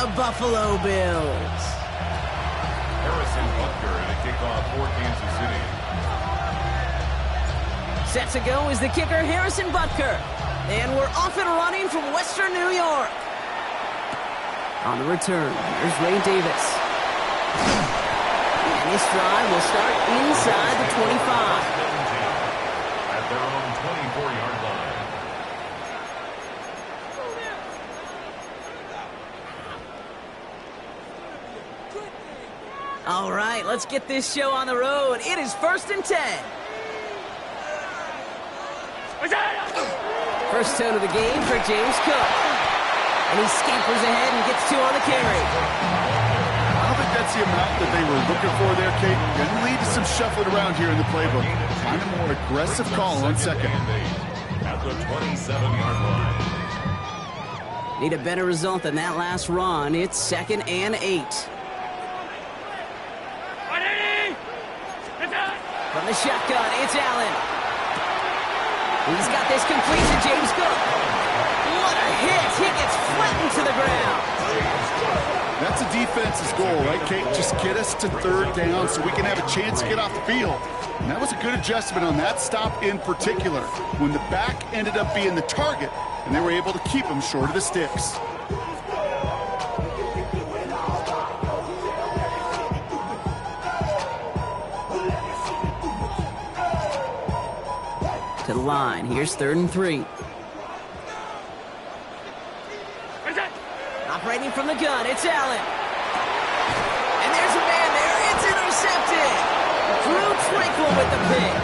the Buffalo Bills. Harrison Butker and a kickoff for Kansas City. Set to go is the kicker, Harrison Butker. And we're off and running from Western New York. On the return, here's Ray Davis. And this drive will start inside the 25. At their own 24-yard line. All right, let's get this show on the road. It is 1st and 10. First tone of the game for James Cook. And he scampers ahead and gets 2 on the carry. I don't think that's the amount that they were looking for there, Kate. Going to lead to some shuffling around here in the playbook. Find a more aggressive call on second. At the 27-yard line. Need a better result than that last run. It's 2nd and 8. From the shotgun, it's Allen. He's got this complete to James Cook. What a hit! He gets flattened to the ground. That's a defense's goal, right, Kate? Just get us to 3rd down so we can have a chance to get off the field. And that was a good adjustment on that stop in particular, when the back ended up being the target, and they were able to keep him short of the sticks. To the line. Here's 3rd and 3. Operating from the gun, it's Allen. And there's a man there. It's intercepted. Drew Tranquil with the pick.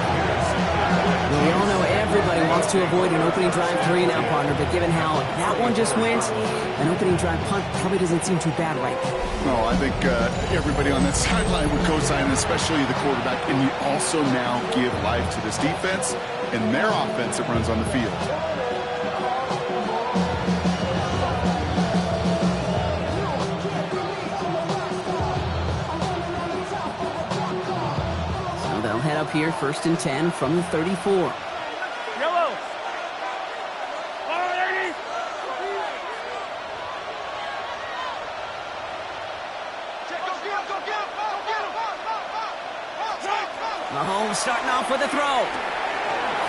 Well, we all know everybody wants to avoid an opening drive 3 now, partner, but given how that one just went, an opening drive punt probably doesn't seem too bad right now. No, I think everybody on that sideline would co-sign, especially the quarterback. And you also now give life to this defense and their offense that runs on the field. So they'll head up here, 1st and 10 from the 34. Yellow. Mahomes starting off with a throw.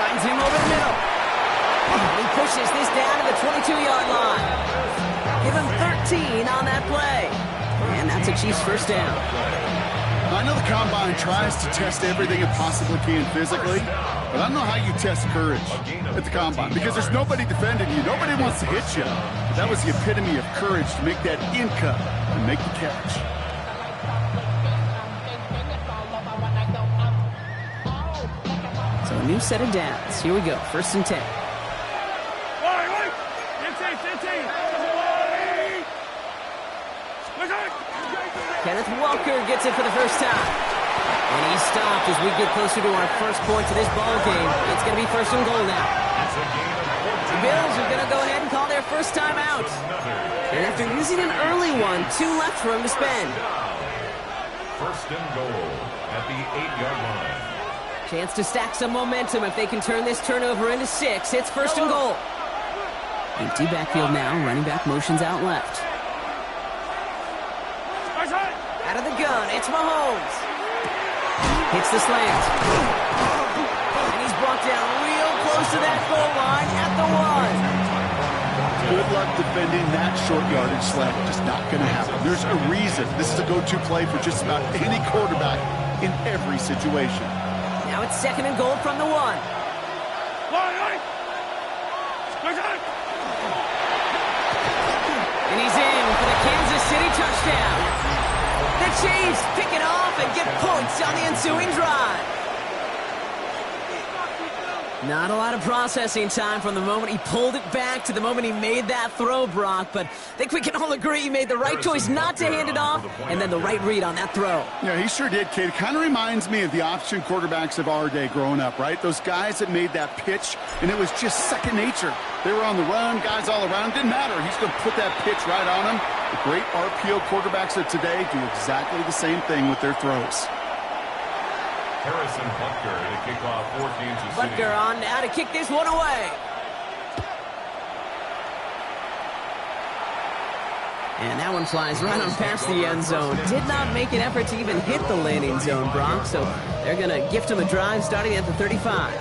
Finds him over the middle. He pushes this down to the 22-yard line. Give him 13 on that play. And that's a Chiefs 1st down. I know the Combine tries to test everything it possibly can physically, but I don't know how you test courage at the Combine, because there's nobody defending you. Nobody wants to hit you. But that was the epitome of courage to make that Ncaa and make the catch. So a new set of downs. Here we go. 1st and 10. Kenneth Walker gets it for the first time. And he's stopped as we get closer to our first point to this ball game. It's going to be 1st and goal now. The Bills are going to go ahead and call their first time out. And after using an early one, 2 left for him to spend. 1st and goal at the 8-yard line. Chance to stack some momentum if they can turn this turnover into 6. It's 1st and goal. Empty backfield now. Running back motions out left. Out of the gun, it's Mahomes. Hits the slant. And he's brought down real close to that goal line at the 1. Good luck defending that short yardage slant. Just not going to happen. There's a reason this is a go-to play for just about any quarterback in every situation. Now it's 2nd and goal from the 1. And he's in for the Kansas City touchdown. The Chiefs pick it off and get points on the ensuing drive. Not a lot of processing time from the moment he pulled it back to the moment he made that throw, Brock. But I think we can all agree he made the right choice not to hand it off, and then the right read on that throw. Yeah, he sure did, Kate. It kind of reminds me of the option quarterbacks of our day growing up, right? Those guys that made that pitch, and it was just second nature. They were on the run, guys all around. Didn't matter. He's going to put that pitch right on him. The great RPO quarterbacks of today do exactly the same thing with their throws. Harrison Butker to kick off for Kansas City. Butker on now to kick this one away. And that one flies right on past the end zone. Did not make an effort to even hit the landing zone, Brock. So they're going to gift him a drive starting at the 35.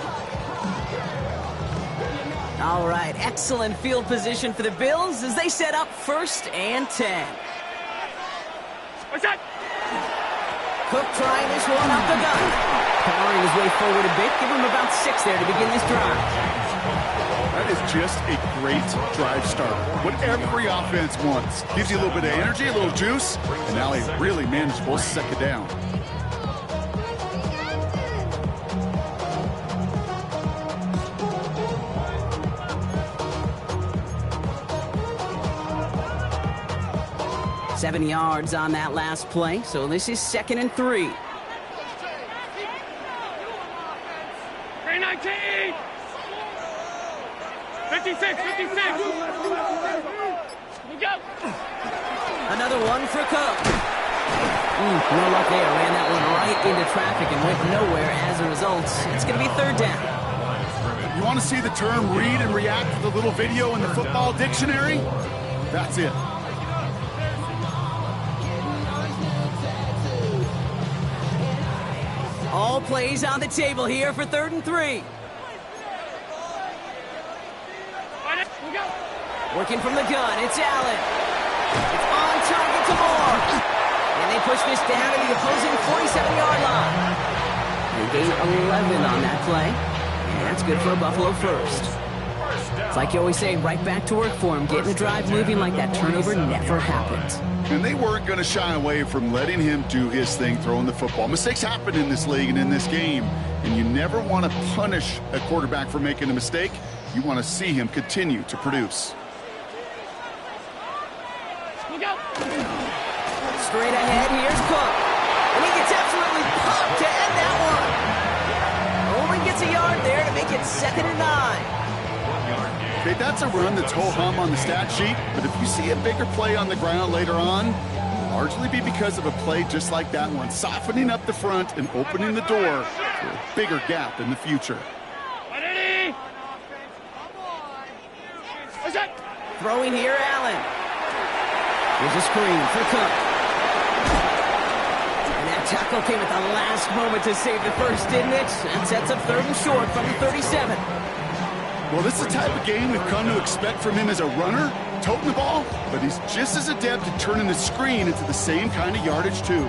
All right, excellent field position for the Bills as they set up 1st and 10. What's that? Cook trying this one up the gun. Powering his way forward a bit. Give him about 6 there to begin this drive. That is just a great drive start. What every offense wants. Gives you a little bit of energy, a little juice, and now a really manageable 2nd down. Seven yards on that last play, so this is 2nd and 3. 319! 56, 56! We go! Another one for Cook. No luck there. Ran that one right into traffic and went nowhere as a result. It's going to be 3rd down. You want to see the term read and react to the little video in the football dictionary? That's it. All plays on the table here for 3rd and 3. Working from the gun, it's Allen. It's on target to Moore. And they push this down to the opposing 47-yard line. They gain 11 on that play. And that's good for a Buffalo first. It's like you always say, right back to work for him. Getting the drive moving like that turnover never happened. And they weren't going to shy away from letting him do his thing, throwing the football. Mistakes happen in this league and in this game. And you never want to punish a quarterback for making a mistake. You want to see him continue to produce. Straight ahead, here's Cook. And he gets absolutely pumped to end that one. Only gets a yard there to make it 2nd and 9. Okay, that's a run that's ho-hum on the stat sheet, but if you see a bigger play on the ground later on, it'll largely be because of a play just like that one, softening up the front and opening the door for a bigger gap in the future. Throwing here, Allen. Here's a screen for Cook. And that tackle came at the last moment to save the first, didn't it? And sets up 3rd and short from the 37. Well, this is the type of game we've come to expect from him as a runner, toting the ball, but he's just as adept at turning the screen into the same kind of yardage, too.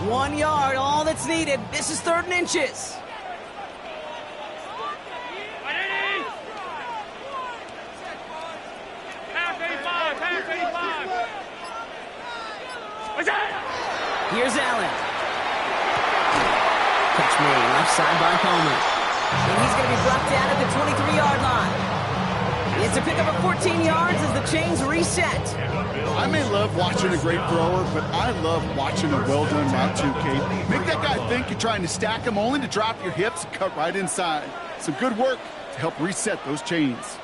1 yard, all that's needed. This is 3rd and inches. Here's Allen. Catch made, left side by Palmer. And he's going to be brought down at the 23-yard line. It's a pickup of 14 yards as the chains reset. I may love watching a great thrower, but I love watching a well-done route too, Kate. Make that guy think you're trying to stack him only to drop your hips and cut right inside. Some good work to help reset those chains.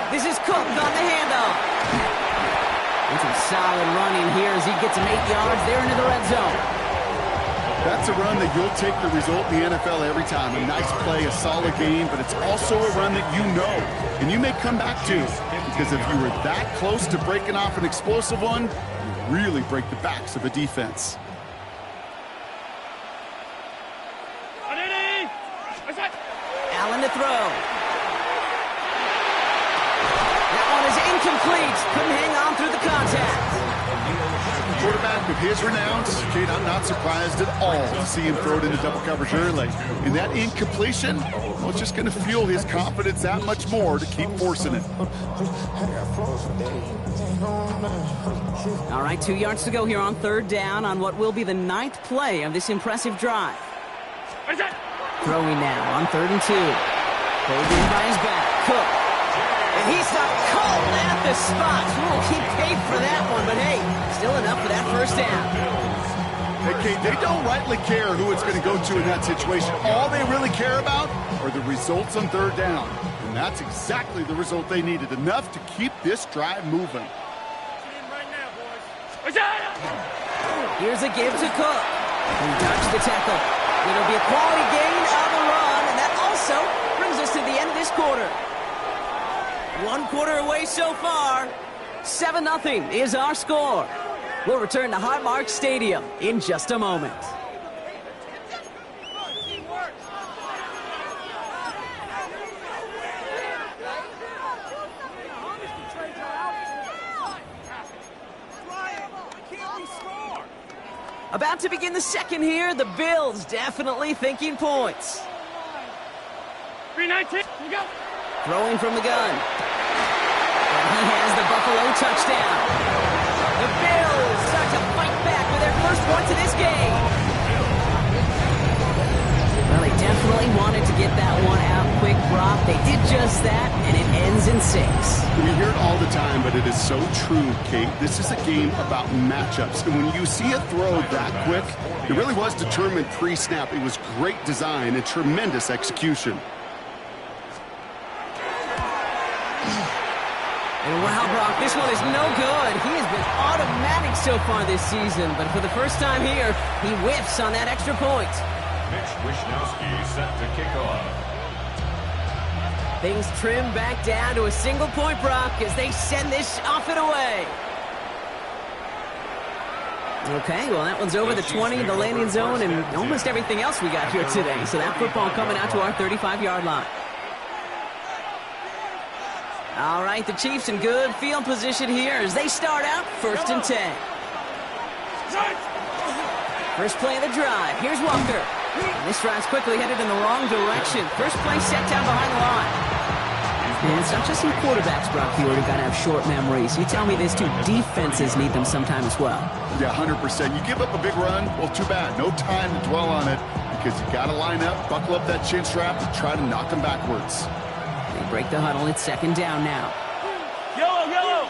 This is Cook on the handoff. And some solid running here as he gets him 8 yards there into the red zone. That's a run that you'll take the result in the NFL every time. A nice play, a solid game, but it's also a run that you know and you may come back to. Because if you were that close to breaking off an explosive one, you really break the backs of a defense. Allen to throw. Incomplete. Couldn't hang on through the contact. Quarterback with his renounce, Kate, I'm not surprised at all to see him throw it into double coverage early. And that incompletion, well, it's just going to fuel his confidence that much more to keep forcing it. All right, 2 yards to go here on 3rd down on what will be the 9th play of this impressive drive. Throwing now on 3rd and 2. Pulled in by his back. Cook. And he's not called at the spot. He paid for that one, but hey, still enough for that 1st down. Okay, they don't rightly care who it's going to go to in that situation. All they really care about are the results on 3rd down. And that's exactly the result they needed. Enough to keep this drive moving. Here's a give to Cook. Dodged the tackle. It'll be a quality gain on the run, and that also brings us to the end of this quarter. 1 quarter away so far. 7-0 is our score. We'll return to Highmark Stadium in just a moment. About to begin the second here. The Bills definitely thinking points. 319, you go. Throwing from the gun. And he has the Buffalo touchdown. The Bills start to fight back with their first points of this game. Well, they definitely wanted to get that one out quick, Brock. They did just that, and it ends in 6. You hear it all the time, but it is so true, Kate. This is a game about matchups. And when you see a throw that quick, it really was determined pre-snap. It was great design and tremendous execution. And wow, Brock, this one is no good. He has been automatic so far this season, but for the first time here, he whiffs on that extra point. Mitch Wishnowsky set to kick off. Things trim back down to a single point, Brock, as they send this off and away. Okay, well, that one's over the 20, the landing zone, and almost everything else we got here today. So that football coming out to our 35-yard line. All right, the Chiefs in good field position here as they start out 1st and 10. First play of the drive. Here's Walker. And this drive's quickly headed in the wrong direction. First play set down behind the line. And it's not just some quarterbacks, Brock, here who've got to have short memories. You tell me this too, defenses need them sometime as well. Yeah, 100%. You give up a big run, well, too bad. No time to dwell on it because you got to line up, buckle up that chin strap, and try to knock them backwards. They break the huddle. It's 2nd down now. Yellow, yellow.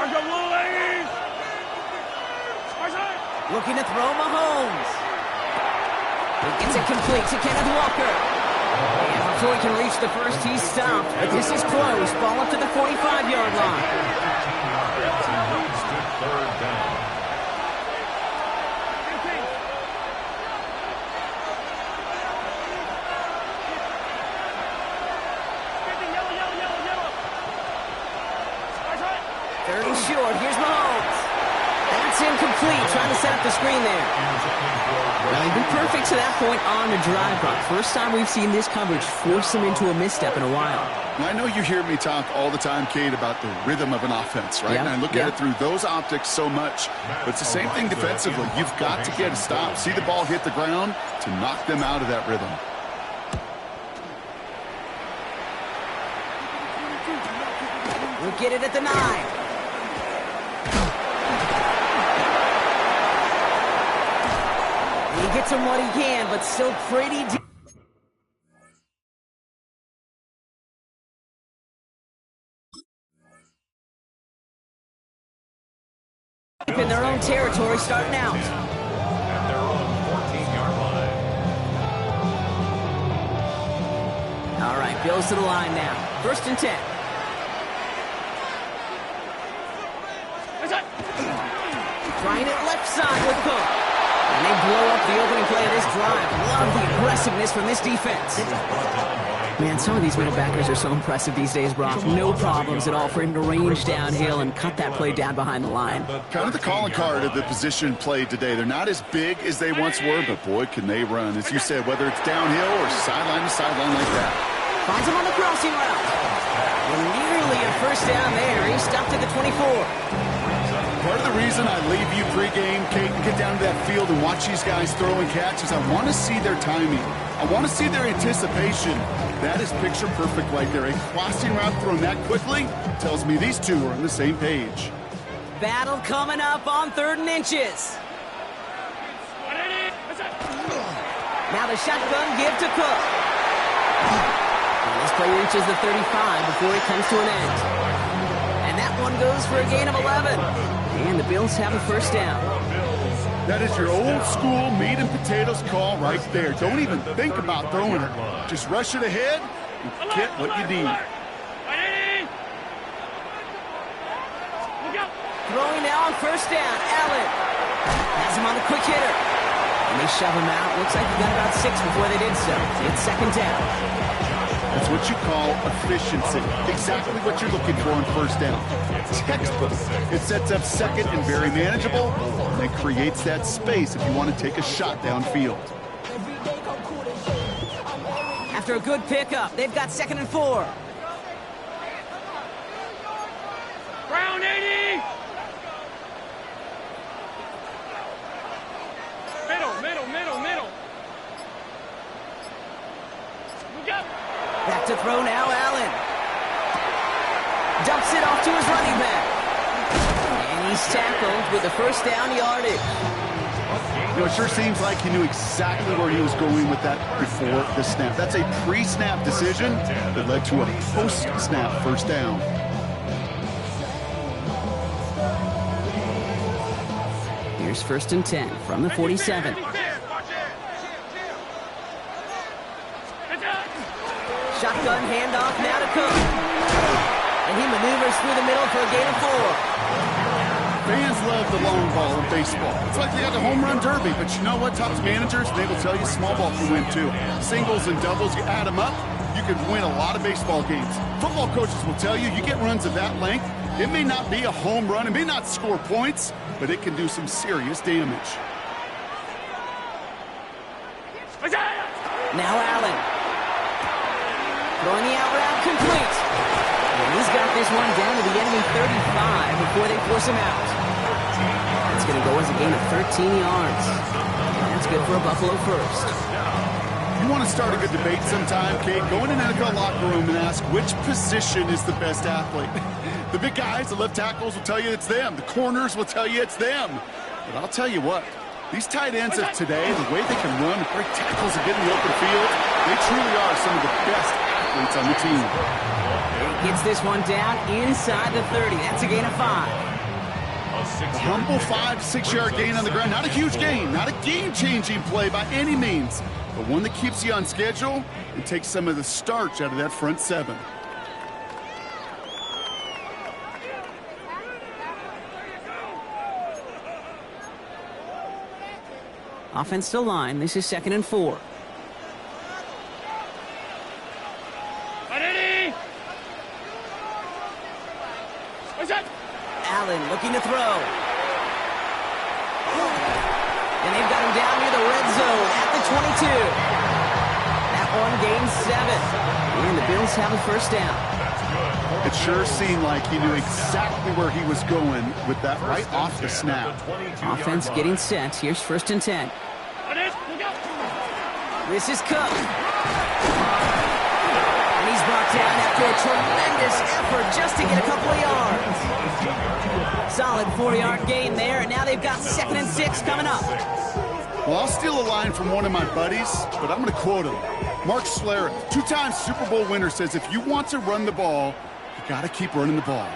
Argo blue, ladies. Looking to throw Mahomes. He gets it complete to Kenneth Walker. And before he can reach the first, he's stopped. But this is close. Ball up to the 45-yard line. Leads to 3rd down. Third and short. Here's Mahomes. That's incomplete. Trying to set up the screen there. Well, he's been perfect to that point on the drive, Brock. First time we've seen this coverage force him into a misstep in a while. I know you hear me talk all the time, Kate, about the rhythm of an offense, right? Yeah. And I look at it through those optics so much. But it's the same thing defensively. You've got to get a stop, see the ball hit the ground to knock them out of that rhythm. We'll get it at the 9. He gets him what he can, but still pretty deep. In their own territory starting out. At their own 14-yard line. All right, Bills to the line now. 1st and 10. Trying it left side with Cook. And they blow up the opening play of this drive. Love the aggressiveness from this defense. Man, some of these middle backers are so impressive these days, Brock. No problems at all for him to range downhill and cut that play down behind the line. Kind of the calling card of the position played today. They're not as big as they once were, but boy, can they run. As you said, whether it's downhill or sideline to sideline like that. Finds him on the crossing route. And nearly a first down there. He's stopped at the 24. Part of the reason I leave you pregame, Kate, and get down to that field and watch these guys throw and catch is I want to see their timing. I want to see their anticipation. That is picture perfect right there. A crossing route thrown that quickly tells me these two are on the same page. Battle coming up on 3rd and inches. Now the shotgun give to Cook. And this play reaches the 35 before it comes to an end. And that one goes for a gain of 11. And the Bills have a first down. That is your old school meat and potatoes call right there. Don't even think about throwing it. Just rush it ahead and get what you need. Throwing now on first down. Allen has him on the quick hitter. They shove him out. Looks like he got about 6 before they did so. It's second down. That's what you call efficiency. Exactly what you're looking for in first down. Textbook. It sets up second and very manageable, and it creates that space if you want to take a shot downfield. After a good pickup, they've got 2nd and 4. Brown 80! Middle. Look up! Back to throw now, Allen. Dumps it off to his running back. And he's tackled with the first down yardage. You know, it sure seems like he knew exactly where he was going with that before the snap. That's a pre-snap decision that led to a post-snap first down. Here's 1st and 10 from the 47. Shotgun handoff now to Cook. And he maneuvers through the middle for a gain of 4. Fans love the long ball in baseball. It's like they got the home run derby, but you know what? Topps managers, they will tell you small ball can win too. Singles and doubles, you add them up, you can win a lot of baseball games. Football coaches will tell you, you get runs of that length, it may not be a home run, it may not score points, but it can do some serious damage. Now Allen. Throwing the out route complete. And he's got this one down to the enemy 35 before they force him out. It's going to go as a gain of 13 yards. And that's good for a Buffalo first. You want to start a good debate sometime, Kate? Go in an NFL locker room and ask which position is the best athlete. The big guys, the left tackles will tell you it's them. The corners will tell you it's them. But I'll tell you what, these tight ends of today, the way they can run, break tackles and get in the open field, they truly are some of the best athletes on the team. He gets this one down inside the 30. That's a gain of 5. A humble 5-6 yard gain on the ground. Not a huge gain, not a game-changing play by any means, but one that keeps you on schedule and takes some of the starch out of that front 7. Offensive line. This is 2nd and 4. Allen looking to throw. And they've got him down near the red zone at the 22. That one gains 7. And the Bills have a first down. It sure seemed like he knew exactly where he was going with that right off the snap. Offense getting set. Here's 1st and 10. This is Cook. And he's brought down after a tremendous effort just to get a couple of yards. Solid 4-yard gain there, and now they've got 2nd and 6 coming up. Well, I'll steal a line from one of my buddies, but I'm going to quote him. Mark Schlereth, 2-time Super Bowl winner, says if you want to run the ball, you got to keep running the ball.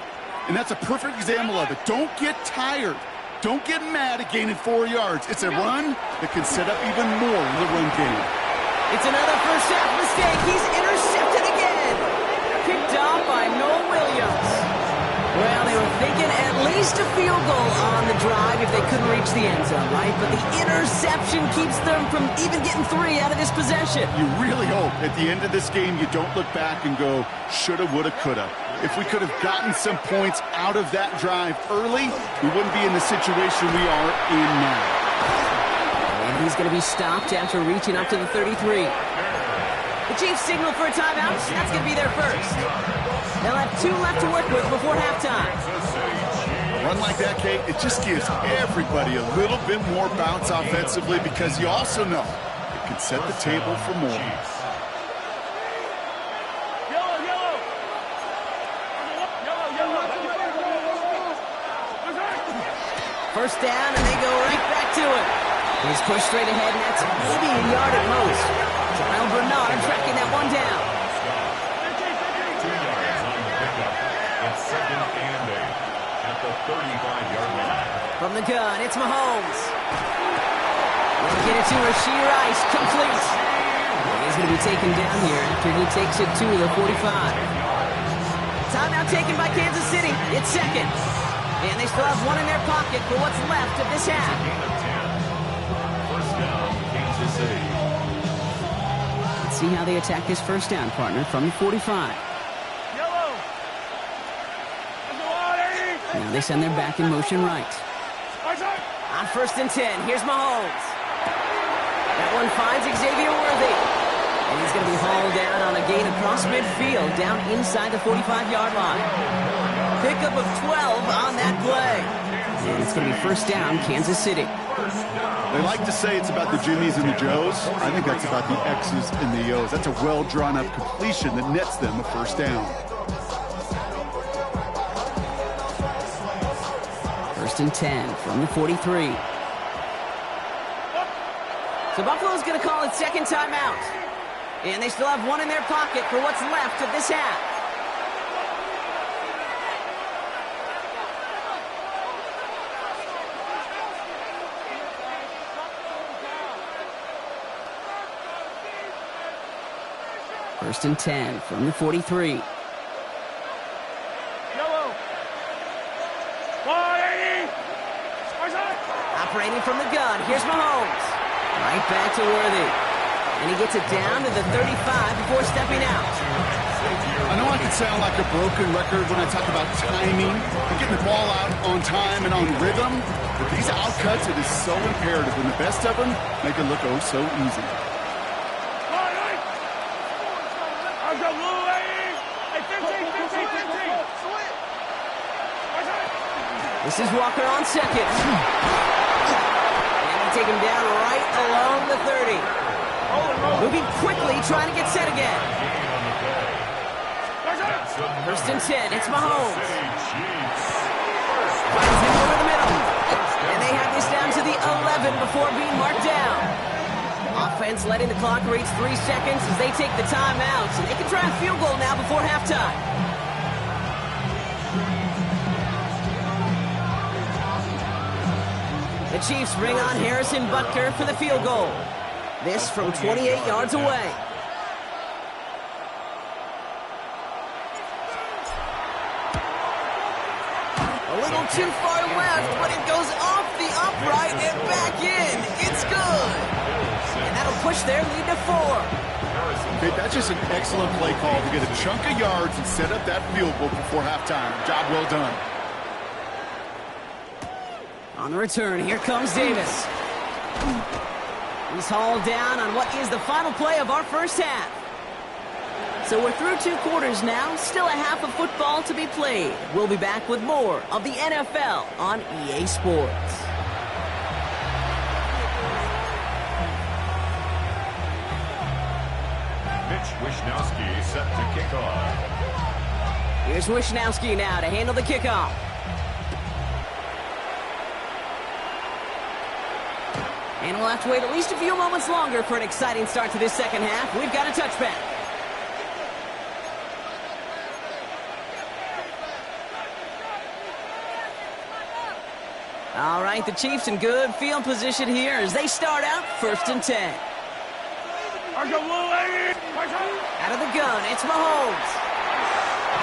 And that's a perfect example of it. Don't get tired. Don't get mad at gaining 4 yards. It's a run that can set up even more in the run game. It's another first half mistake. He's intercepted again. Picked off by Noel Williams. Well, they were thinking at least a field goal on the drive if they couldn't reach the end zone, right? But the interception keeps them from even getting 3 out of this possession. You really hope at the end of this game you don't look back and go, shoulda, woulda, coulda. If we could have gotten some points out of that drive early, we wouldn't be in the situation we are in now. And he's going to be stopped after reaching up to the 33. The Chiefs signal for a timeout. That's going to be their first. They'll have 2 left to work with before halftime. A run like that, Kate, it just gives everybody a little bit more bounce offensively because you also know it can set the table for more. First down, and they go right back to it. He's pushed straight ahead, and that's maybe a yard at most. Terrell Bernard tracking that one down. 2 yards on the pickup. It's 2nd and 8 at the 35-yard line. From the gun, it's Mahomes. We'll get it to Rashee Rice, complete. He's going to be taken down here after he takes it to the 45. Timeout taken by Kansas City. It's 2nd. And they still have 1 in their pocket for what's left of this half. First down. Let's see how they attack this first down, partner, from the 45. Yellow. Now they send their back in motion right. On 1st and 10, here's Mahomes. That one finds Xavier Worthy. And he's going to be hauled down on a gain across midfield, down inside the 45-yard line. Pickup of 12 on that play. And it's going to be first down, Kansas City. They like to say it's about the Jimmies and the Joes. I think that's about the X's and the O's. That's a well-drawn-up completion that nets them a first down. 1st and 10 from the 43. So Buffalo's going to call it second timeout. And they still have one in their pocket for what's left of this half. First and 10 from the 43. Yellow. 180. Operating from the gun, here's Mahomes. Right back to Worthy. And he gets it down to the 35 before stepping out. I know I can sound like a broken record when I talk about timing and getting the ball out on time and on rhythm, but these outcuts, it is so imperative, and the best of them make it look oh so easy. I've got Lou 80. Hey, 15. This is Walker on second. And they take him down right along the 30. Moving quickly, trying to get set again. 1st and 10, it's Mahomes. Finds him over the middle. And they have this down to the 11 before being marked down. Offense letting the clock reach 3 seconds as they take the timeout. So they can try a field goal now before halftime. The Chiefs bring on Harrison Butker for the field goal. This from 28 yards away. A little too far left, but it goes off the upright and back in. It's good. And that'll push their lead to 4. Okay, that's just an excellent play call to get a chunk of yards and set up that field goal before halftime. Job well done. On the return, here comes Davis. He's hauled down on what is the final play of our first half. So we're through 2 quarters now, still a half of football to be played. We'll be back with more of the NFL on EA Sports. Mitch Wishnowsky set to kick off. Here's Wishnowsky now to handle the kickoff. And we'll have to wait at least a few moments longer for an exciting start to this second half. We've got a touchback. All right, the Chiefs in good field position here as they start out 1st and 10. Out of the gun, it's Mahomes.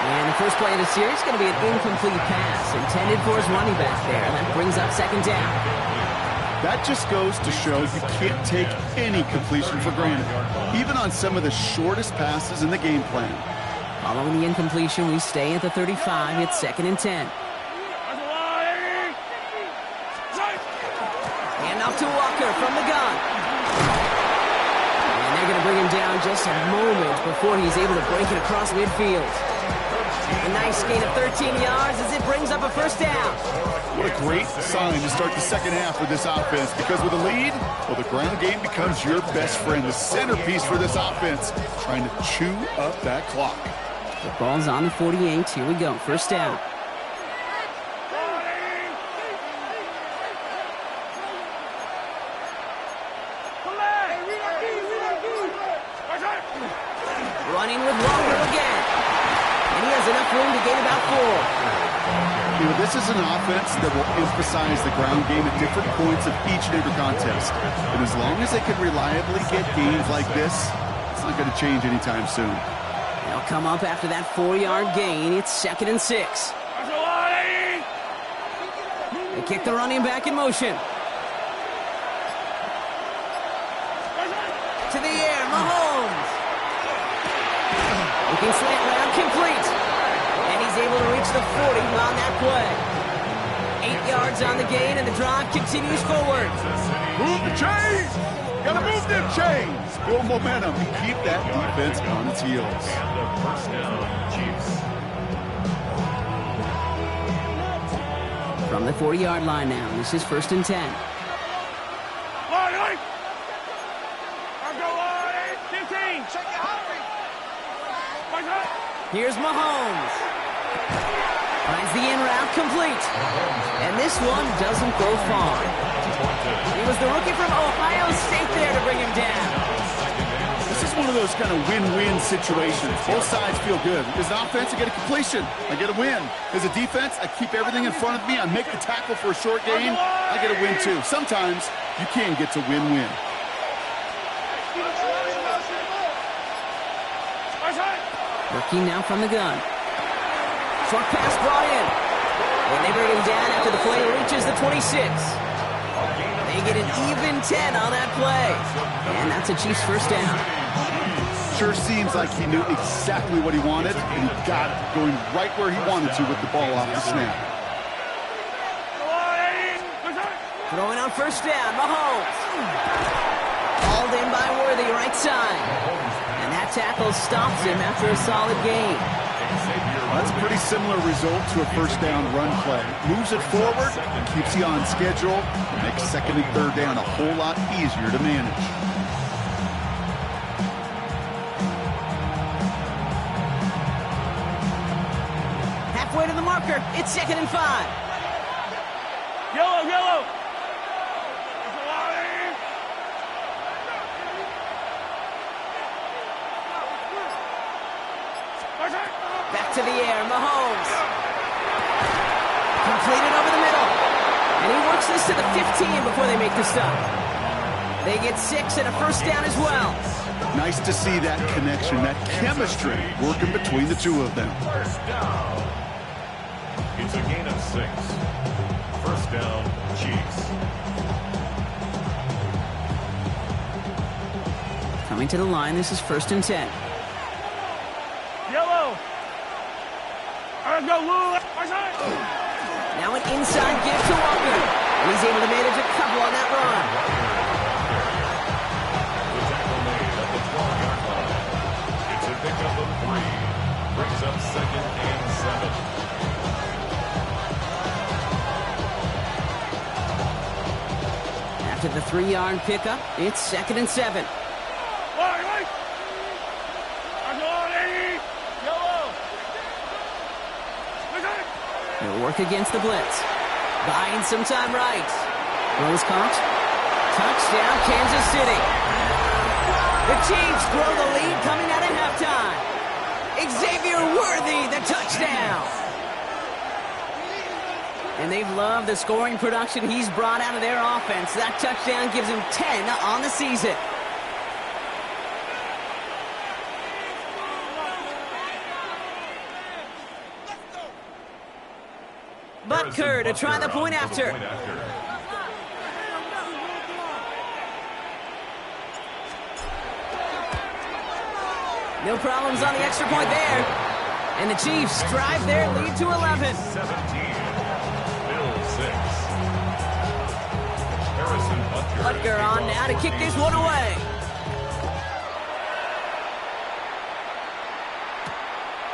And the first play of the series is going to be an incomplete pass intended for his running back there. And that brings up second down. That just goes to show you can't take any completion for granted, even on some of the shortest passes in the game plan. Following the incompletion, we stay at the 35. It's 2nd and 10. Hand off to Walker from the gun. And they're going to bring him down just a moment before he's able to break it across midfield. A nice gain of 13 yards as it brings up a first down. What a great sign to start the second half for this offense, because with a lead, well, the ground game becomes your best friend, the centerpiece for this offense, trying to chew up that clock. The ball's on the 48. Here we go. First down. Running with Walker again. And he has enough room to gain about 4. You know, this is an offense that will emphasize the ground game at different points of each and every contest. And as long as they can reliably get gains like this, it's not going to change anytime soon. They'll come up after that 4-yard gain. It's 2nd and 6. They kick the running back in motion. To the air, Mahomes. Looking slant round, complete. And he's able to reach the 40 on that play. 8 yards on the gain, and the drive continues forward. Move the chains! Gotta move them chains! Build momentum and keep that defense on its heels. And the first down, Chiefs. From the 40-yard line now, this is 1st and 10. Line. I'll go line. 15. Check your heartbeat. Here's Mahomes. Finds the in route, complete. And this one doesn't go far. It was the rookie from Ohio State there to bring him down. This is one of those kind of win-win situations. Both sides feel good. As an offense, I get a completion. I get a win. As a defense, I keep everything in front of me. I make the tackle for a short gain. I get a win, too. Sometimes you can get to win-win. Rookie now from the gun. Short pass brought in. And they bring him down after the play reaches the 26. They get an even 10 on that play. And that's a Chiefs first down. Sure seems like he knew exactly what he wanted, and he got it, going right where he wanted to with the ball off the snap. Throwing on first down, Mahomes. Hauled in by Worthy, right side. And that tackle stops him after a solid gain. That's a pretty similar result to a first down run play. Moves it forward, keeps you on schedule, makes second and third down a whole lot easier to manage. Halfway to the marker, it's 2nd and 5. Yellow. Back to the air, Mahomes. Completed over the middle. And he works this to the 15 before they make the stop. They get 6 and a first down as well. Nice to see that connection, that chemistry working between the two of them. First down. It's a gain of 6. First down, Chiefs. Coming to the line, this is 1st and 10. Yellow. Let's go, Lou. Now an inside give to Walker. And he's able to manage a couple on that run. The tackle made at the 12-yard line. It's a pickup of 3. Brings up 2nd and 7. After the 3-yard pickup, it's 2nd and 7. Line. I'll go line. Yellow. He'll work against the blitz. Buying some time right. Throws caught. Touchdown, Kansas City. The Chiefs grow the lead coming out of halftime. Xavier Worthy, the touchdown. And they've loved the scoring production he's brought out of their offense. That touchdown gives him 10 on the season. Butker to try the point after. No problems on the extra point there. And the Chiefs drive their lead to 11. 17. Bill 6. Harrison Butker on now to kick this one away.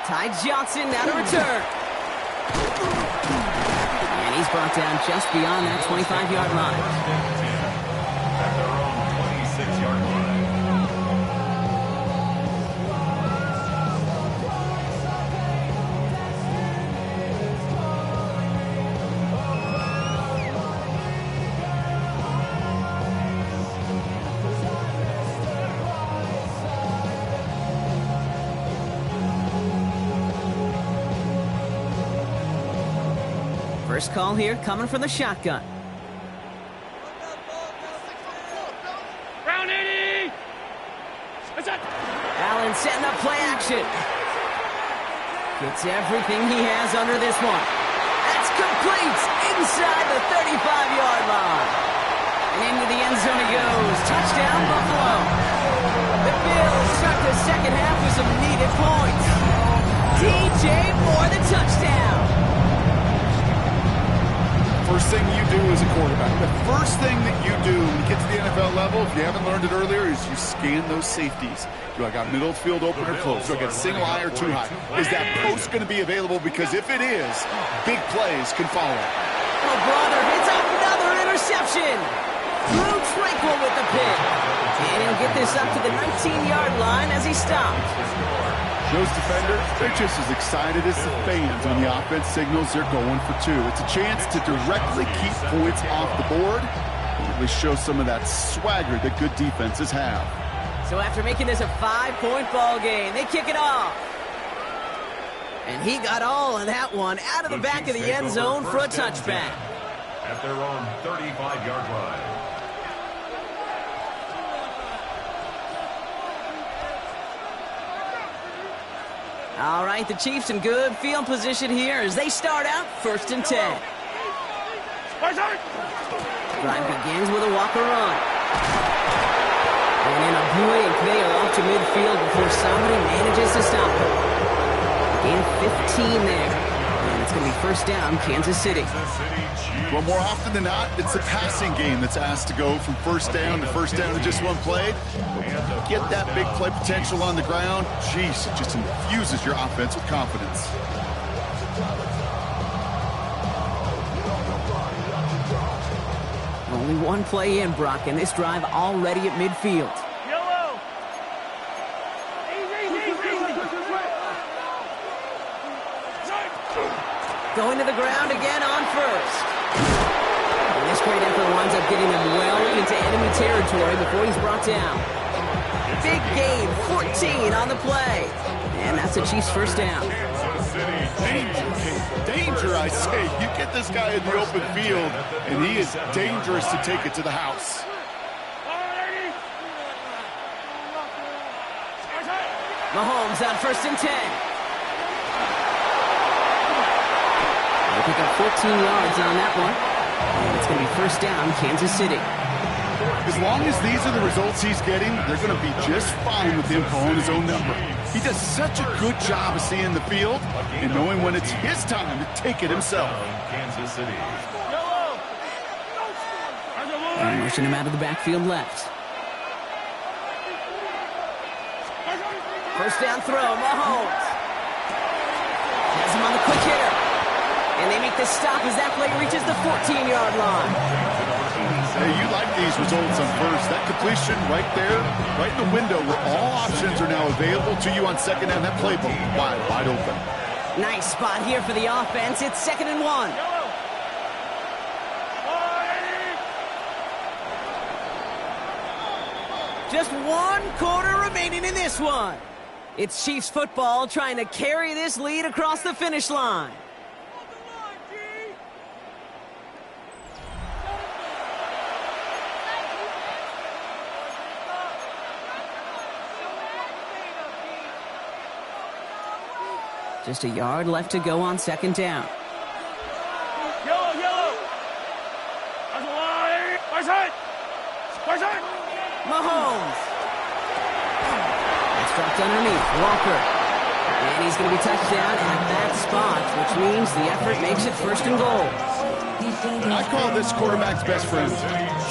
Ty Johnson now to return. And he's brought down just beyond that 25-yard line. At their own 26-yard line. First call here coming from the shotgun. Round 80. Allen setting up play action. Gets everything he has under this one. That's complete inside the 35-yard line. And into the end zone it goes. Touchdown, Buffalo. The Bills start the second half with some needed points. quarterback. The first thing that you do when you get to the NFL level, if you haven't learned it earlier, is you scan those safeties. Do I got middle field open or close? Do I got single high or too high? Is that post going to be available? Because if it is, big plays can follow. Oh, brother, it's another interception. Drew Tranquil with the pick. And he'll get this up to the 19-yard line as he stopped. Those defenders, they're just as excited as the fans when the offense signals they're going for two. It's a chance to directly keep points off the board and really show some of that swagger that good defenses have. So after making this a 5-point ball game, they kick it off. And he got all of that one out of the back of the end zone for a touchback. At their own 35-yard line. All right, the Chiefs in good field position here as they start out 1st and 10. Drive begins with a Walker run. And in a blink, they are off to midfield before somebody manages to stop them. Gain 15 there. And it's going to be 1st down, Kansas City. Well, more often than not, it's the passing game that's asked to go from 1st down to 1st down in just one play. Get that big play potential on the ground. Jeez, it just infuses your offense with confidence. Only one play in, Brock, and this drive already at midfield. Yellow. Going to the ground again on 1st. And this great effort winds up getting them well into enemy territory before he's brought down. Big gain, 14 on the play. And that's the Chiefs' 1st down. Danger, I say. You get this guy in the open field, and he is dangerous to take it to the house. Mahomes on 1st and 10. They pick up 14 yards on that one. And it's going to be 1st down, Kansas City. As long as these are the results he's getting, they're going to be just fine with him calling his own number. He does such a good job of seeing the field and knowing when it's his time to take it himself. Kansas City. And pushing him out of the backfield left. 1st down throw, Mahomes. Has him on the quick hitter. And they make the stop as that play reaches the 14-yard line. Hey, you like these results on 1st. That completion right there, right in the window where all options are now available to you on 2nd down. That playbook wide open. Nice spot here for the offense. It's 2nd and 1. Just 1 quarter remaining in this one. It's Chiefs football trying to carry this lead across the finish line. Just a yard left to go on 2nd down. Yellow. Mahomes. It's dropped underneath. Walker. And he's going to be touched down at that spot, which means the effort makes it 1st and goal. I call this quarterback's best friend.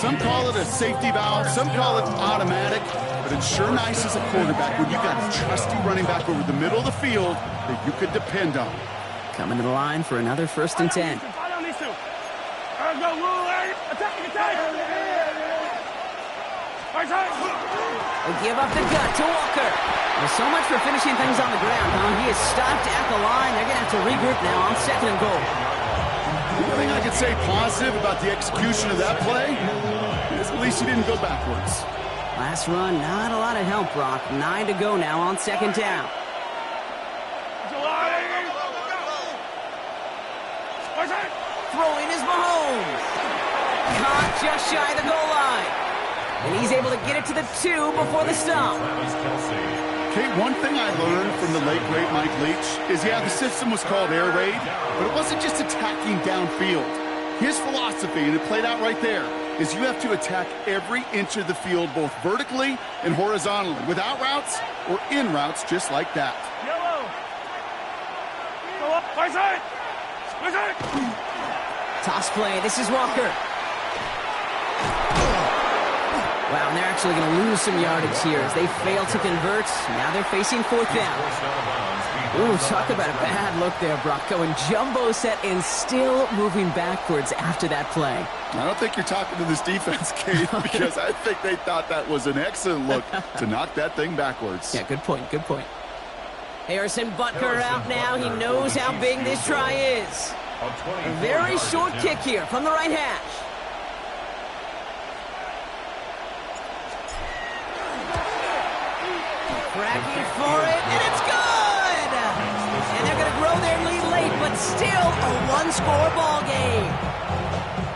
Some call it a safety valve, some call it automatic, but it's sure nice as a quarterback when you got a trusty running back over the middle of the field that you could depend on. Coming to the line for another 1st and 10. They give up the gut to Walker. There's so much for finishing things on the ground, huh? He is stopped at the line. They're going to have to regroup now on 2nd and goal. The only thing I can say positive about the execution of that play is at least he didn't go backwards. Last run, not a lot of help, Brock. 9 to go now on 2nd down. Throwing is Mahomes. Caught just shy of the goal line. And he's able to get it to the 2 before the stop. Okay, one thing I learned from the late, great Mike Leach is, yeah, the system was called air raid, but it wasn't just attacking downfield. His philosophy, and it played out right there, is you have to attack every inch of the field, both vertically and horizontally, without routes or in routes just like that. Toss play. This is Walker. Wow, and they're actually going to lose some yardage here as they fail to convert. Now they're facing fourth down. Ooh, talk about a bad look there, Brock. Going jumbo set and still moving backwards after that play. I don't think you're talking to this defense, Kate, because I think they thought that was an excellent look to knock that thing backwards. Yeah, good point, good point. Harrison Butker out now. He knows how big this try is. A very short kick here from the right hash. Cracking for it, and it's good! And they're going to grow their lead late, but still a one-score ball game.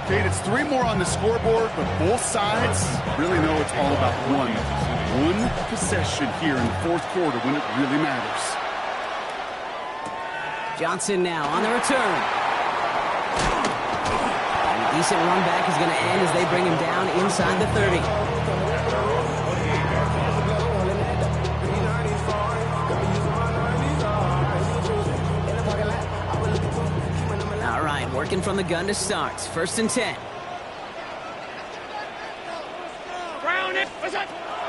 Kate, it's 3 more on the scoreboard, but both sides really know it's all about one possession here in the fourth quarter when it really matters. Johnson now on the return. And a decent run back is going to end as they bring him down inside the 30. Working from the gun to start. 1st and 10.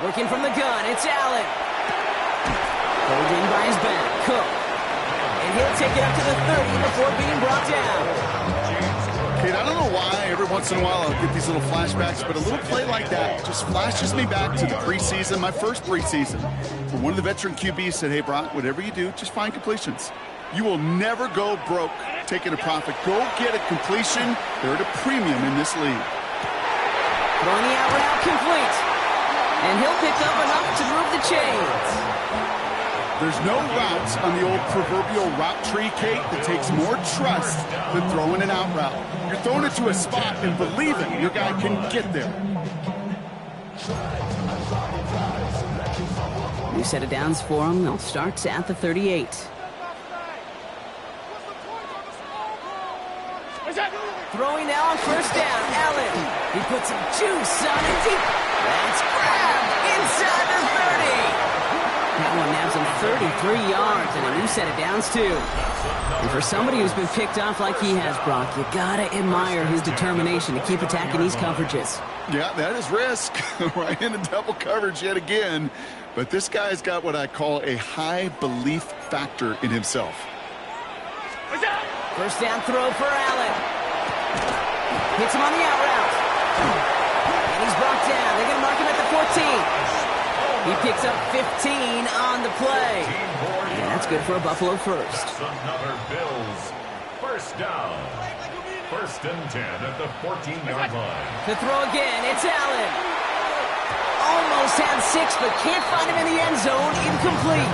Working from the gun. It's Allen. Holding by his back. Cook. And he'll take it up to the 30 before being brought down. Kate, I don't know why every once in a while I'll get these little flashbacks, but a little play like that just flashes me back to the preseason, my first preseason, where one of the veteran QBs said, hey, Brock, whatever you do, just find completions. You will never go broke taking a profit. Go get a completion. They're at a premium in this league. Throwing the out route complete. And he'll pick up enough to move the chains. There's no route on the old proverbial route tree, Kate, that takes more trust than throwing an out route. You're throwing it to a spot and believing your guy can get there. New set of downs for him. They'll start at the 38. Throwing now on 1st down. Allen. He puts some juice on it deep. That's grabbed inside the 30. That one nabs him 33 yards and a new set of downs, too. And for somebody who's been picked off like he has, Brock, you gotta admire his determination to keep attacking these coverages. Yeah, that is risk. Right into double coverage yet again. But this guy's got what I call a high belief factor in himself. 1st down throw for Allen. Hits him on the out route. And he's brought down. They're going to mark him at the 14. He picks up 15 on the play. And that's good for a Buffalo first. Another Bills 1st down. 1st and 10 at the 14-yard line. To throw again, it's Allen. Almost had 6, but can't find him in the end zone. Incomplete.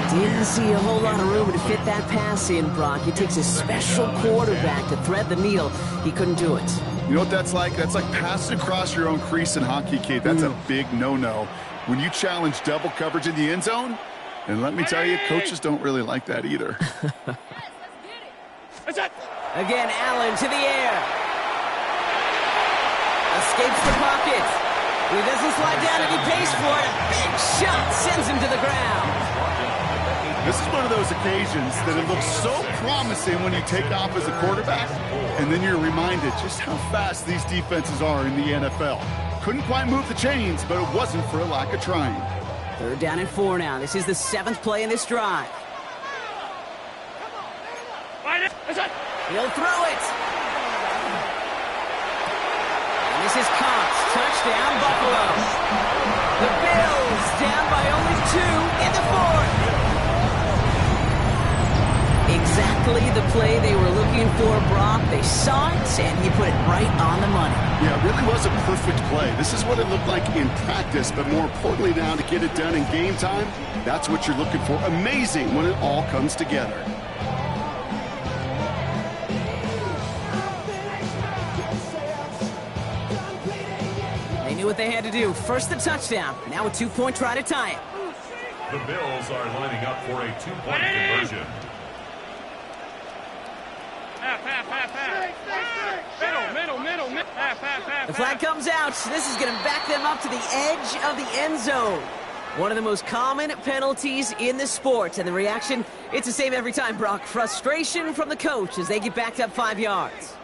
Didn't see a whole lot of room to fit that pass in, Brock. It takes a special quarterback to thread the needle. He couldn't do it. You know what that's like? That's like passing across your own crease in hockey, Kate. That's a big no-no. When you challenge double coverage in the end zone, and let me tell you, coaches don't really like that either. Again, Allen to the air. Escapes the pocket. He doesn't slide down and he pays for it. A big shot sends him to the ground. This is one of those occasions that it looks so promising when you take off as a quarterback, and then you're reminded just how fast these defenses are in the NFL. Couldn't quite move the chains, but it wasn't for a lack of trying. 3rd down and 4 now. This is the 7th play in this drive. He'll throw it. And this is caught. Touchdown, Buffalo. The Bills down by only 2 in the 4th. Exactly the play they were looking for, Brock. They saw it, and he put it right on the money. Yeah, it really was a perfect play. This is what it looked like in practice, but more importantly now, to get it done in game time, that's what you're looking for. Amazing when it all comes together. They knew what they had to do. First the touchdown. Now a 2-point try to tie it. The Bills are lining up for a 2-point conversion. The flag comes out. This is going to back them up to the edge of the end zone. One of the most common penalties in the sport. And the reaction, it's the same every time, Brock. Frustration from the coach as they get backed up 5 yards.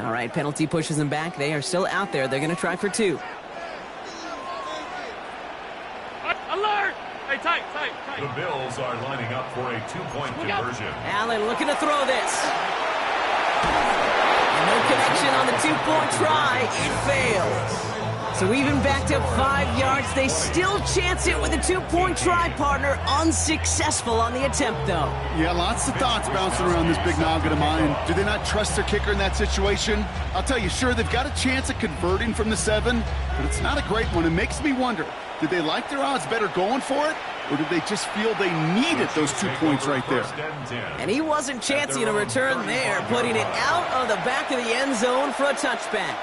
All right, penalty pushes them back. They are still out there. They're going to try for 2. Alert! Hey, tight. The Bills are lining up for a 2-point conversion. Allen looking to throw this. And no connection on the 2-point try. It fails. So even back to 5 yards, they still chance it with a 2-point try, partner. Unsuccessful on the attempt, though. Yeah, lots of thoughts bouncing around this big noggin of mine. Do they not trust their kicker in that situation? I'll tell you, sure, they've got a chance at converting from the 7, but it's not a great one. It makes me wonder, did they like their odds better going for it, or did they just feel they needed those 2 points right there? And he wasn't chancing a return there, putting it out of the back of the end zone for a touchback.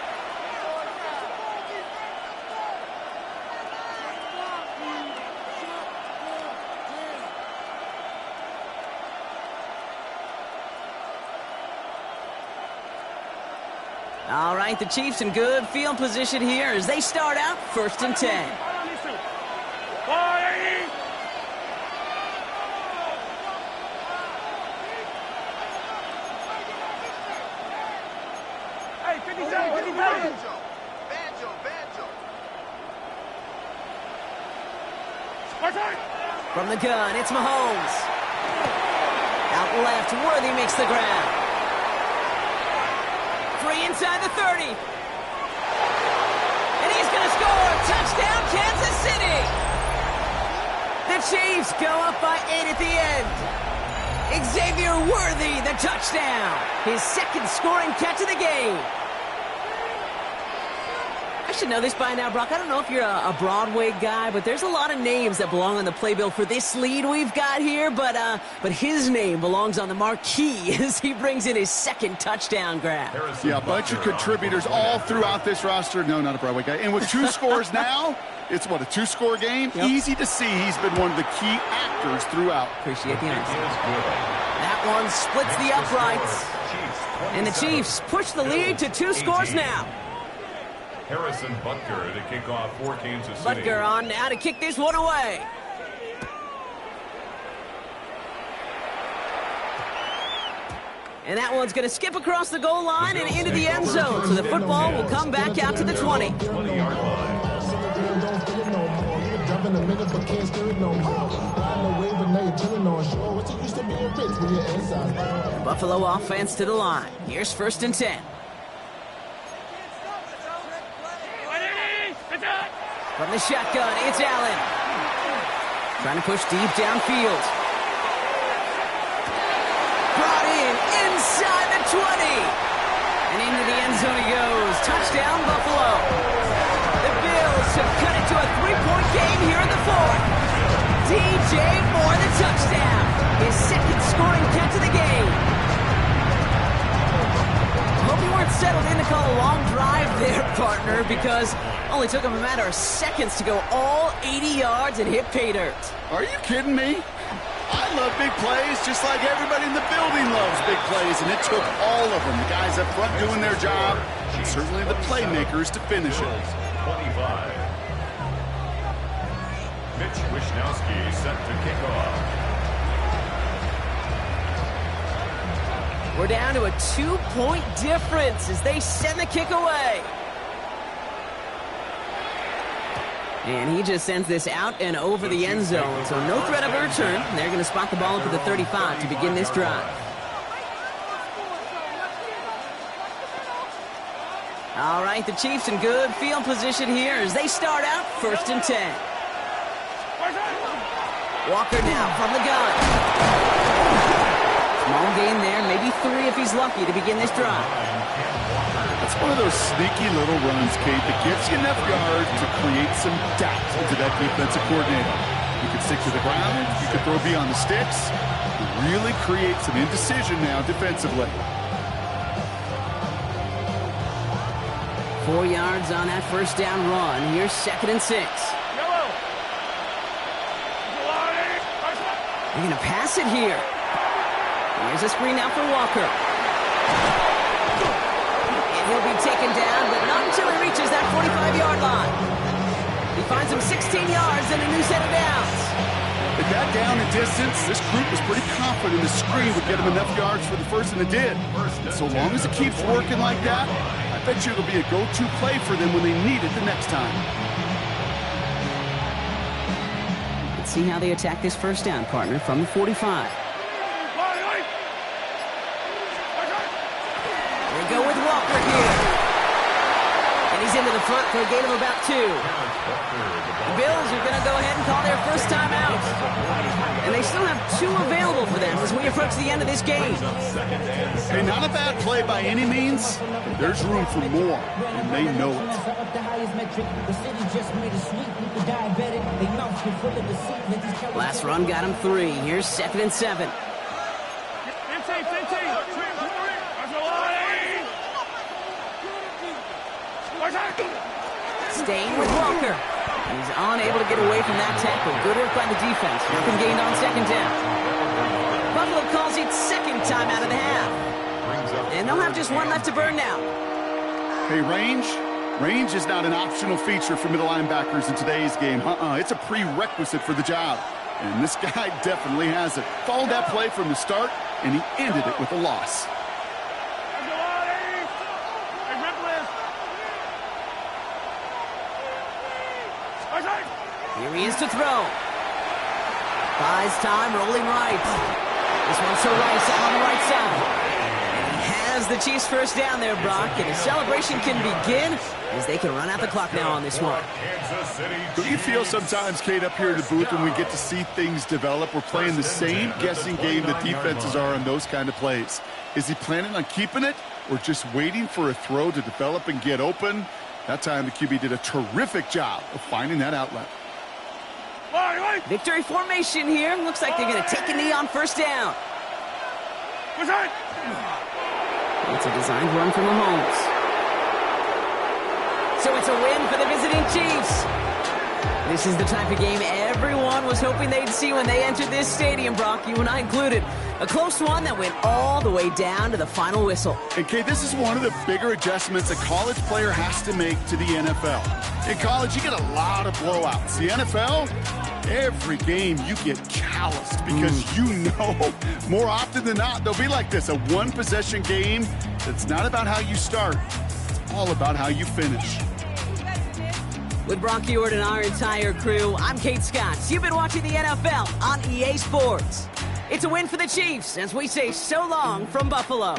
All right, the Chiefs in good field position here as they start out 1st and 10. Hey, 57, 57. From the gun, it's Mahomes. Out left, Worthy makes the grab. Free inside the 30. And he's going to score. Touchdown, Kansas City. The Chiefs go up by 8 at the end. Xavier Worthy, the touchdown. His 2nd scoring catch of the game. I should know this by now, Brock. I don't know if you're a Broadway guy, but there's a lot of names that belong on the playbill for this lead we've got here. But his name belongs on the marquee as he brings in his 2nd touchdown grab. Yeah, a bunch of contributors all throughout this roster. No, not a Broadway guy. And with 2 scores now, it's what, a 2-score game? Yep. Easy to see he's been one of the key actors throughout. Appreciate the honesty. That one splits the uprights. And the Chiefs push the lead to 2 scores now. Harrison Butker to kick off for Kansas City. Butker on now to kick this one away. And that one's going to skip across the goal line and into the end zone. So the football will come back out to the 20. 20-yard line. Buffalo offense to the line. Here's 1st and 10. From the shotgun, it's Allen. Trying to push deep downfield. Brought in inside the 20. And into the end zone he goes. Touchdown, Buffalo. The Bills have cut it to a 3-point game here in the 4th. DJ Moore, the touchdown. His 2nd scoring catch of the game. Hope you weren't settled in to call a long drive there, partner, because only took him a matter of seconds to go all 80 yards and hit pay dirt. Are you kidding me? I love big plays just like everybody in the building loves big plays, and it took all of them. The guys up front doing their job, and certainly the playmakers to finish it. 25. Mitch Wishnowsky set to kick off. We're down to a 2-point difference as they send the kick away. And he just sends this out and over the end zone. So no threat of a return. They're going to spot the ball up at the 35 to begin this drive. All right, the Chiefs in good field position here as they start out 1st and 10. Walker now from the gun. Small gain there, maybe 3 if he's lucky to begin this drive. It's one of those sneaky little runs, Kate, that gets you enough yards to create some doubt into that defensive coordinator. You can stick to the ground, you can throw beyond the sticks, really create some indecision now defensively. 4 yards on that 1st down run. Here's 2nd and 6. They're going to pass it here. Here's a screen now for Walker. And he'll be taken down, but not until he reaches that 45-yard line. He finds him 16 yards and a new set of downs. If that down and distance, this group was pretty confident the screen would get them enough yards for the first, and it did. And so long as it keeps working like that, I bet you it'll be a go-to play for them when they need it the next time. Let's see how they attack this first down, partner, from the 45. They go with Walker here. And he's into the front for a gain of about 2. The Bills are going to go ahead and call their first timeout. And they still have 2 available for them as we approach the end of this game. Hey, not a bad play by any means, but there's room for more, and they know it. Last run got him 3. Here's 2nd and 7. Staying with Walker. He's unable to get away from that tackle. Good work by the defense. Nothing gained on 2nd down. Buffalo calls it 2nd time out of the half. And they'll have just 1 left to burn now. Hey, range? Range is not an optional feature for middle linebackers in today's game. It's a prerequisite for the job. And this guy definitely has it. Followed that play from the start, and he ended it with a loss. Here he is to throw. Buys time, rolling right. This one's to Rice out on the right side. And he has the Chiefs first down there, Brock. And his celebration can begin as they can run out the clock now on this one. Do you feel sometimes, Kate, up here in the booth when we get to see things develop? We're playing the same guessing game that defenses are on those kind of plays. Is he planning on keeping it or just waiting for a throw to develop and get open? That time the QB did a terrific job of finding that outlet. Victory formation here. Looks like they're going to take a knee on first down. It's a designed run from Mahomes. So it's a win for the visiting Chiefs. This is the type of game everyone was hoping they'd see when they entered this stadium, Brock, you and I included. A close one that went all the way down to the final whistle. And, Kate, this is one of the bigger adjustments a college player has to make to the NFL. In college, you get a lot of blowouts. The NFL, every game you get calloused because you know more often than not they'll be like this, a one-possession game that's not about how you start. It's all about how you finish. With Brock Ewart and our entire crew, I'm Kate Scott. You've been watching the NFL on EA Sports. It's a win for the Chiefs as we say so long from Buffalo.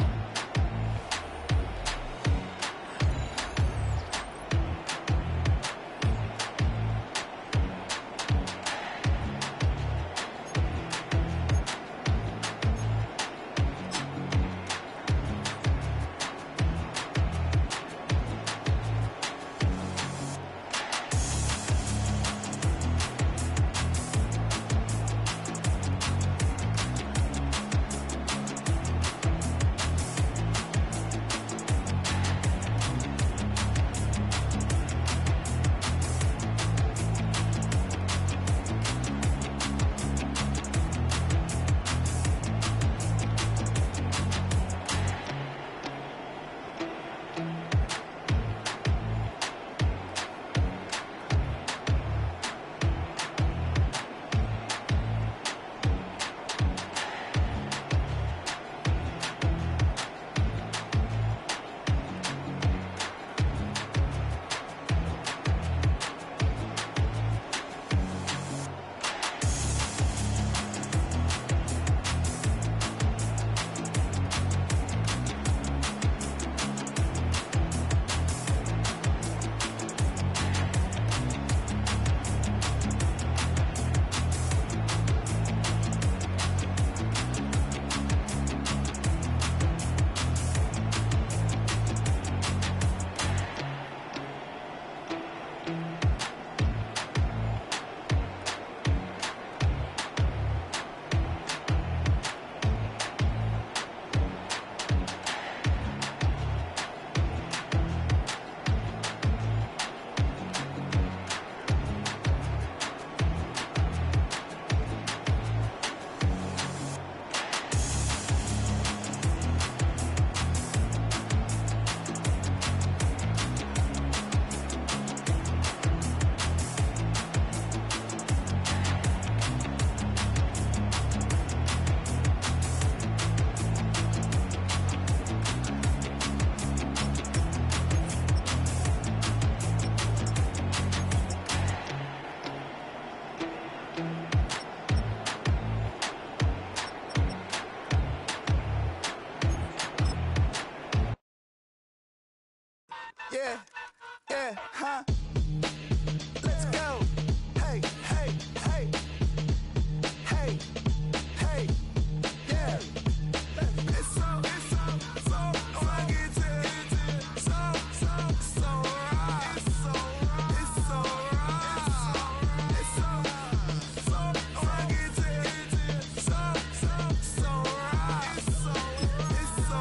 Yeah, huh? Let's go. Hey, hey, hey. Hey, hey, yeah. It's so fucking so right. It's so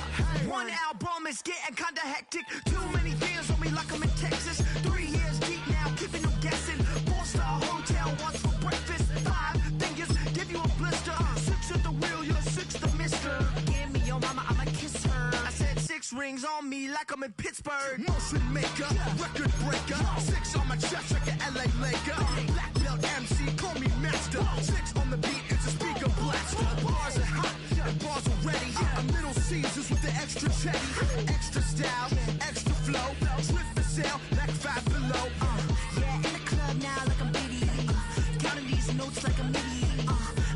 right. One album is getting kinda hectic. Too many fans on me like I'm in Texas. 3 years deep now, keeping them guessing. 4-star hotel once for breakfast. 5 fingers give you a blister. 6 at the wheel, you're 6 the mister. Give me your mama, I'ma kiss her. I said 6 rings on me like I'm in Pittsburgh. Motion maker, record breaker. 6 on my chest like an LA Laker. Black belt MC, call me master. 6 on the beat, it's a speaker blaster. Bars are hot and bars are ready. A Little Caesars with the extra chetty. Extra style, extra flow. Swift for sale, like 5 below. Yeah, in the club now like I'm Diddy. Counting these notes like a MIDI.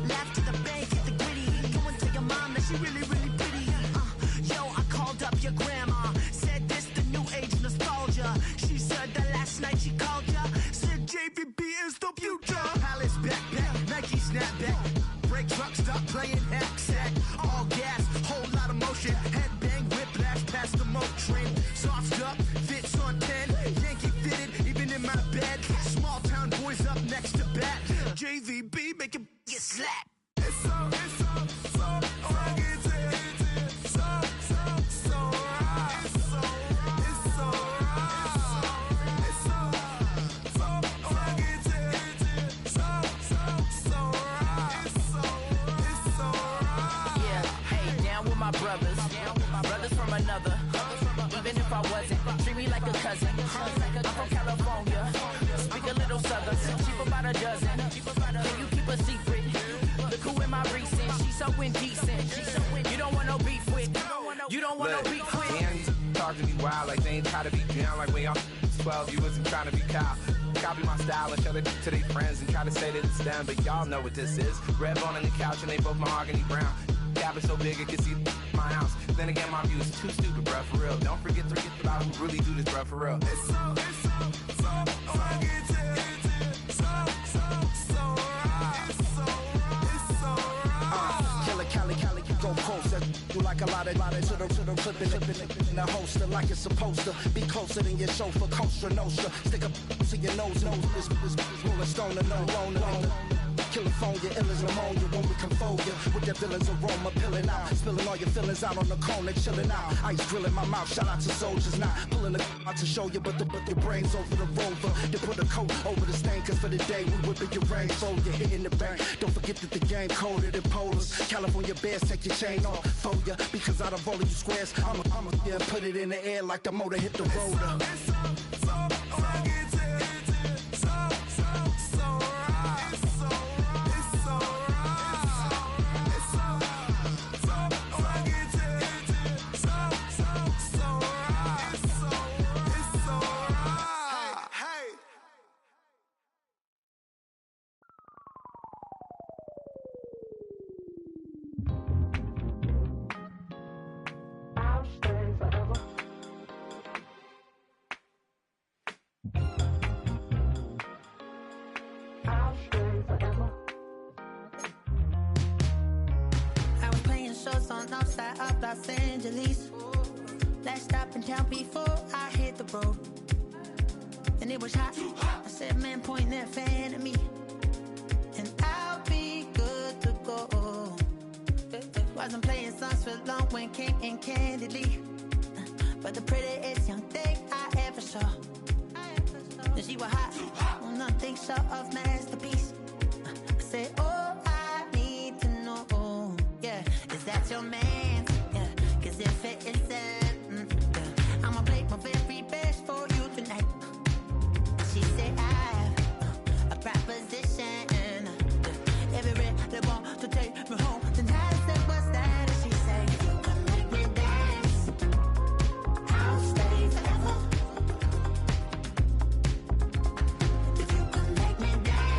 Laugh to the bank, hit the gritty. Go and tell your mom that she really, really pretty. Yo, I called up your grandma. Said this the new age nostalgia. She said that last night she called ya. Said JVB is the future. Palace backpack, Nike snapback. Break truck, stop playing hack sack. All gas, whole lot of motion. Headbang, whiplash, past the moat train. Sauced up, fits on 10. Yankee fitted, even in my bed. Small town boys up next to bat. JVB, make it get slapped. It's so fucking so right. It's so right. It's so fucking so right. Yeah, hey, down with my brothers. Brothers from another. Even if I wasn't, treat me like a cousin. I'm from California. Speak a little southern. Cheap about a dozen. Can you keep a secret? Look who in my recent. She's so indecent. You don't want no beef with. You don't want no beef with. Man, talk to me wild like they ain't try to be down like way off 12. You wasn't trying to be Kyle. Copy my style and show it to their friends and try to say that it's them, but y'all know what this is. Red bone on the couch and they both mahogany brown. Gap is so big it can see my house. Then again, my view is too stupid, bruh, for real. Don't forget about who really do this, bruh, for real. It's so fucking so right. It's so right. Killer Cali, go post that you like a lot of to the clipping in the holster like it's supposed to be closer than your chauffeur, Costa Nostra. Stick up to your nose, this rolling stone and no loner. California, ill as pneumonia when we come for you. With their villains aroma pilling out. Spilling all your feelings out on the corner, chilling out. Ice grilling my mouth, shout out to soldiers. Not pulling the out to show you, but your brains over the rover. They put a coat over the stain, cause for the day we whipping your rain. So you're hitting the bank. Don't forget that the game colder than polars. California bears, take your chain off for ya. Because out of all of you squares, I'ma yeah, put it in the air like the motor hit the rotor. It's so fucking so right. It's so Los Angeles. Last stop in town before I hit the road. And it was hot. I said, man, point that fan at me, and I'll be good to go. Wasn't playing songs for long when came in candidly, but the prettiest young thing I ever saw. And she was hot. Well, nothing short of masterpiece. I said, oh, I need to know, yeah, is that your man? Yeah, cause if it isn't, yeah, I'ma play my very best for you tonight. She said, I have a proposition. Everybody want to take me home tonight. I said, what's that? And she said, if you can make me dance, I'll stay forever. If you can make me dance,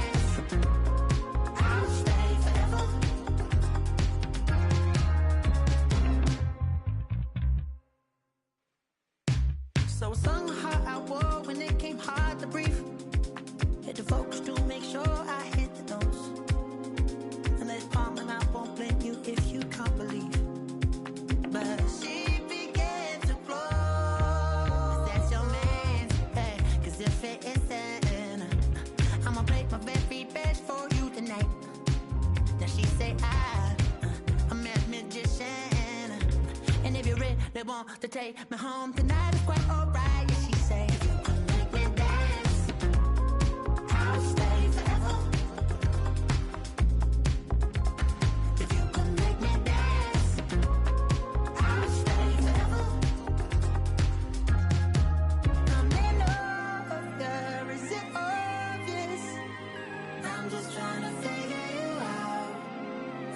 want to take me home tonight. It's quite alright. Yeah, she say, if you could make me dance, I'll stay forever. If you could make me dance, I'll stay forever. I'm in love, girl, is it obvious? I'm just trying to figure you out.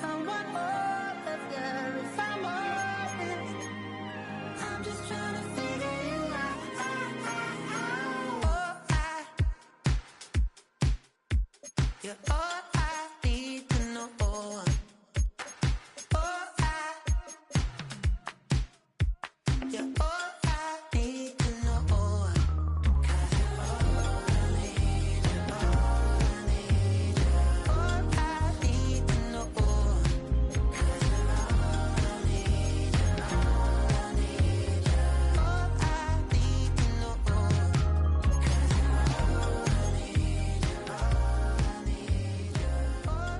I want all of you if I'm honest. I'm just trying to figure you out. Oh, you're all